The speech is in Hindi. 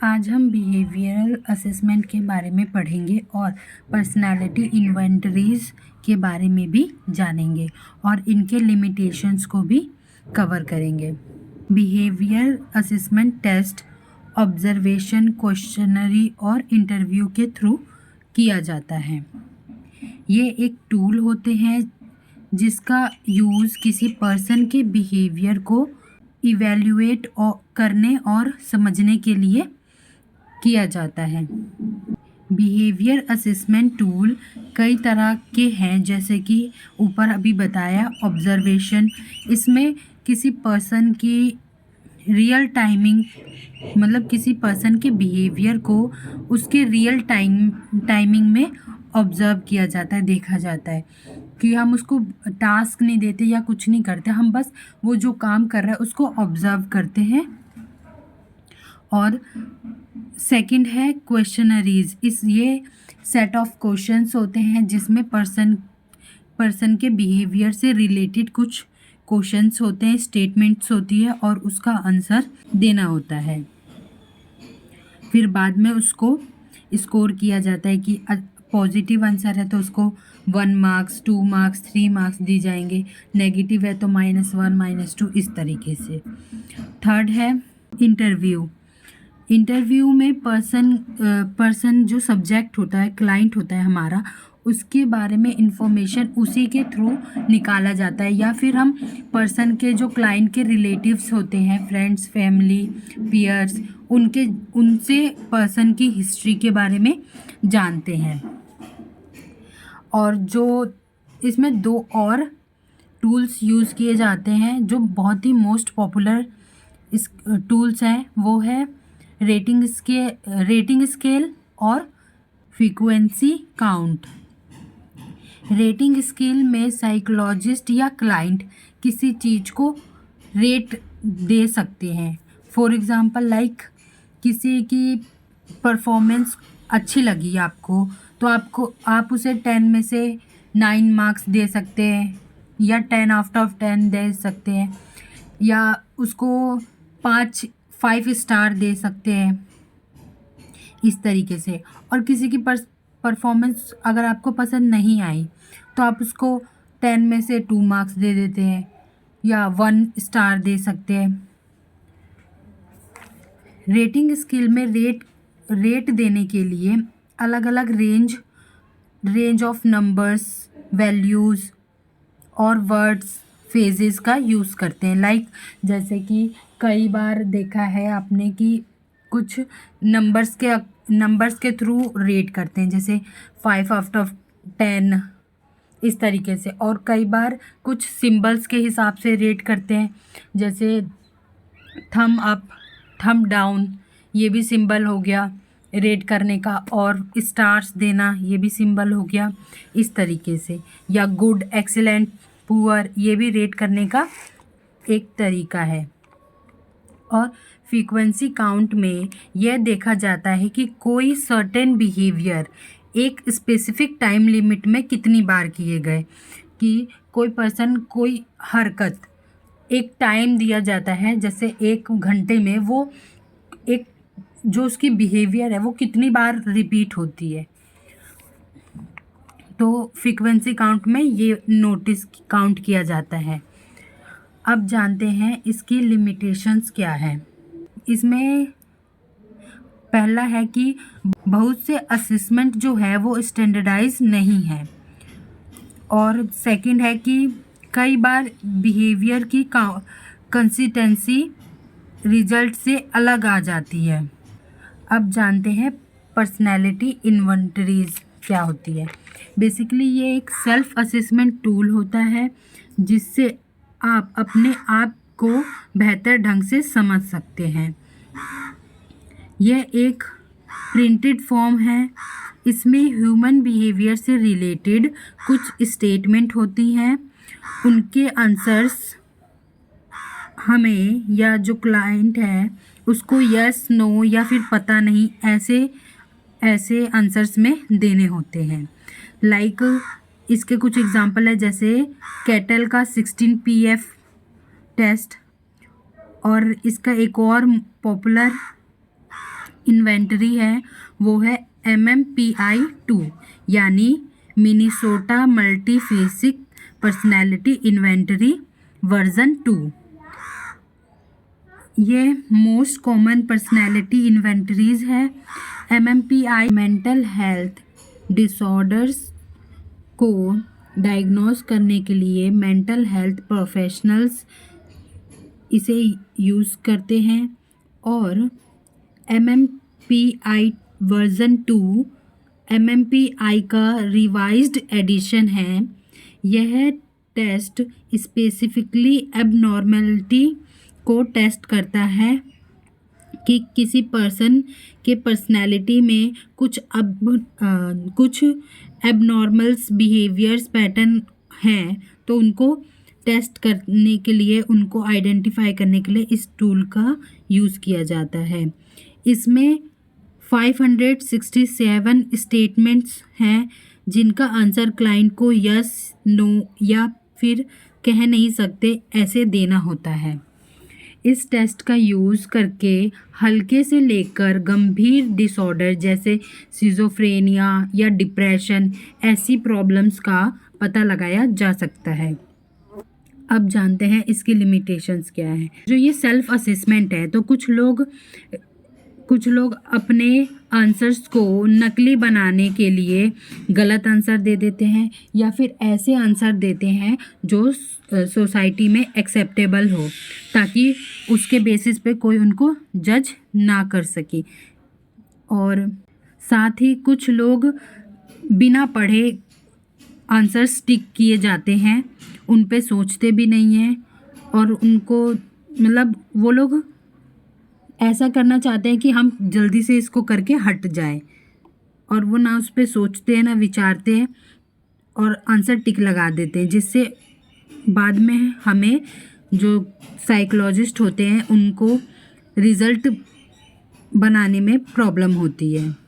आज हम बिहेवियरल असेसमेंट के बारे में पढ़ेंगे और पर्सनालिटी इन्वेंटरीज के बारे में भी जानेंगे और इनके लिमिटेशंस को भी कवर करेंगे। Behavior assessment test observation, questionnaire और इंटरव्यू के थ्रू किया जाता है। ये एक टूल होते हैं जिसका यूज़ किसी पर्सन के बिहेवियर को इवैल्यूएट करने और समझने के लिए किया जाता है। बिहेवियर असेसमेंट टूल कई तरह के हैं, जैसे कि ऊपर अभी बताया ऑब्जर्वेशन। इसमें किसी पर्सन की रियल टाइमिंग, मतलब किसी पर्सन के बिहेवियर को उसके रियल टाइमिंग में ऑब्ज़र्व किया जाता है, देखा जाता है कि हम उसको टास्क नहीं देते या कुछ नहीं करते, हम बस वो जो काम कर रहा है उसको ऑब्ज़र्व करते हैं। और सेकंड है क्वेश्चनरीज। ये सेट ऑफ क्वेश्चंस होते हैं जिसमें पर्सन के बिहेवियर से रिलेटेड कुछ क्वेश्चंस होते हैं, स्टेटमेंट्स होती है और उसका आंसर देना होता है। फिर बाद में उसको स्कोर किया जाता है कि पॉजिटिव आंसर है तो उसको 1 मार्क्स, 2 मार्क्स, 3 मार्क्स दी जाएंगे, नेगेटिव है तो -1, -2, इस तरीके से। थर्ड है इंटरव्यू। इंटरव्यू में पर्सन जो सब्जेक्ट होता है, क्लाइंट होता है हमारा, उसके बारे में इंफॉर्मेशन उसी के थ्रू निकाला जाता है, या फिर हम पर्सन के जो क्लाइंट के रिलेटिव्स होते हैं, फ्रेंड्स, फैमिली, पीयर्स, उनसे पर्सन की हिस्ट्री के बारे में जानते हैं। और जो इसमें 2 और टूल्स यूज़ किए जाते हैं जो बहुत ही मोस्ट पॉपुलर इस टूल्स हैं, वो है रेटिंग स्केल और फ्रीक्वेंसी काउंट। रेटिंग स्केल में साइकोलॉजिस्ट या क्लाइंट किसी चीज़ को रेट दे सकते हैं। फॉर एग्ज़ाम्पल लाइक किसी की परफॉर्मेंस अच्छी लगी आपको, तो आप उसे 10 में से 9 मार्क्स दे सकते हैं या 10 आउट ऑफ 10 दे सकते हैं, या उसको 5 स्टार दे सकते हैं, इस तरीके से। और किसी की परफॉर्मेंस अगर आपको पसंद नहीं आई तो आप उसको 10 में से 2 मार्क्स दे देते हैं या 1 स्टार दे सकते हैं। रेटिंग स्केल में रेट देने के लिए अलग अलग रेंज ऑफ नंबर्स, वैल्यूज़ और वर्ड्स, फेजेस का यूज़ करते हैं। लाइक जैसे कि कई बार देखा है आपने कि कुछ नंबर्स के थ्रू रेट करते हैं, जैसे 5 आउट ऑफ 10, इस तरीके से। और कई बार कुछ सिंबल्स के हिसाब से रेट करते हैं, जैसे थम अप, थम डाउन, ये भी सिंबल हो गया रेट करने का, और स्टार्स देना ये भी सिंबल हो गया, इस तरीके से। या गुड, एक्सीलेंट, पुअर, ये भी रेट करने का एक तरीका है। और फ्रीक्वेंसी काउंट में यह देखा जाता है कि कोई सर्टेन बिहेवियर एक स्पेसिफिक टाइम लिमिट में कितनी बार किए गए, कि कोई पर्सन, कोई हरकत एक टाइम दिया जाता है, जैसे 1 घंटे में वो एक जो उसकी बिहेवियर है वो कितनी बार रिपीट होती है। तो फ्रीक्वेंसी काउंट में ये नोटिस काउंट किया जाता है। अब जानते हैं इसकी लिमिटेशंस क्या है। इसमें पहला है कि बहुत से असेसमेंट जो है वो स्टैंडर्डाइज नहीं है। और सेकंड है कि कई बार बिहेवियर की कंसिस्टेंसी रिजल्ट से अलग आ जाती है। अब जानते हैं पर्सनैलिटी इन्वेंटरीज क्या होती है। बेसिकली ये एक सेल्फ असेसमेंट टूल होता है जिससे आप अपने आप को बेहतर ढंग से समझ सकते हैं। यह एक प्रिंटेड फॉर्म है। इसमें ह्यूमन बिहेवियर से रिलेटेड कुछ स्टेटमेंट होती हैं, उनके आंसर्स हमें या जो क्लाइंट है उसको यस, नो या फिर पता नहीं, ऐसे आंसर्स में देने होते हैं। लाइक इसके कुछ एग्जांपल है, जैसे कैटल का 16 PF टेस्ट, और इसका एक और पॉपुलर इन्वेंटरी है वो है MMPI-2 यानी मिनीसोटा मल्टीफेसिक पर्सनैलिटी इन्वेंटरी वर्जन 2। ये मोस्ट कॉमन पर्सनैलिटी इन्वेंटरीज है। MMPI मेंटल हेल्थ डिसऑर्डर्स को डायग्नोस करने के लिए मेंटल हेल्थ प्रोफेशनल्स इसे यूज़ करते हैं। और MMPI वर्जन 2 MMPI का रिवाइज्ड एडिशन है। यह टेस्ट स्पेसिफिकली एबनॉर्मलिटी को टेस्ट करता है कि किसी पर्सन के पर्सनैलिटी में कुछ एबनॉर्मल्स बिहेवियर्स पैटर्न हैं, तो उनको टेस्ट करने के लिए, उनको आइडेंटिफाई करने के लिए इस टूल का यूज़ किया जाता है। इसमें 567 स्टेटमेंट्स हैं जिनका आंसर क्लाइंट को यस, नो या फिर कह नहीं सकते ऐसे देना होता है। इस टेस्ट का यूज़ करके हल्के से लेकर गंभीर डिसऑर्डर जैसे सिजोफ्रेनिया या डिप्रेशन ऐसी प्रॉब्लम्स का पता लगाया जा सकता है। अब जानते हैं इसकी लिमिटेशंस क्या है। जो ये सेल्फ असेसमेंट है, तो कुछ लोग अपने आंसर्स को नकली बनाने के लिए गलत आंसर दे देते हैं या फिर ऐसे आंसर देते हैं जो सोसाइटी में एक्सेप्टेबल हो, ताकि उसके बेसिस पे कोई उनको जज ना कर सके। और साथ ही कुछ लोग बिना पढ़े आंसर्स टिक किए जाते हैं, उन पे सोचते भी नहीं हैं और उनको वो लोग ऐसा करना चाहते हैं कि हम जल्दी से इसको करके हट जाए, और वो ना उस पर सोचते हैं ना विचारते हैं और आंसर टिक लगा देते हैं, जिससे बाद में हमें जो साइकोलॉजिस्ट होते हैं उनको रिज़ल्ट बनाने में प्रॉब्लम होती है।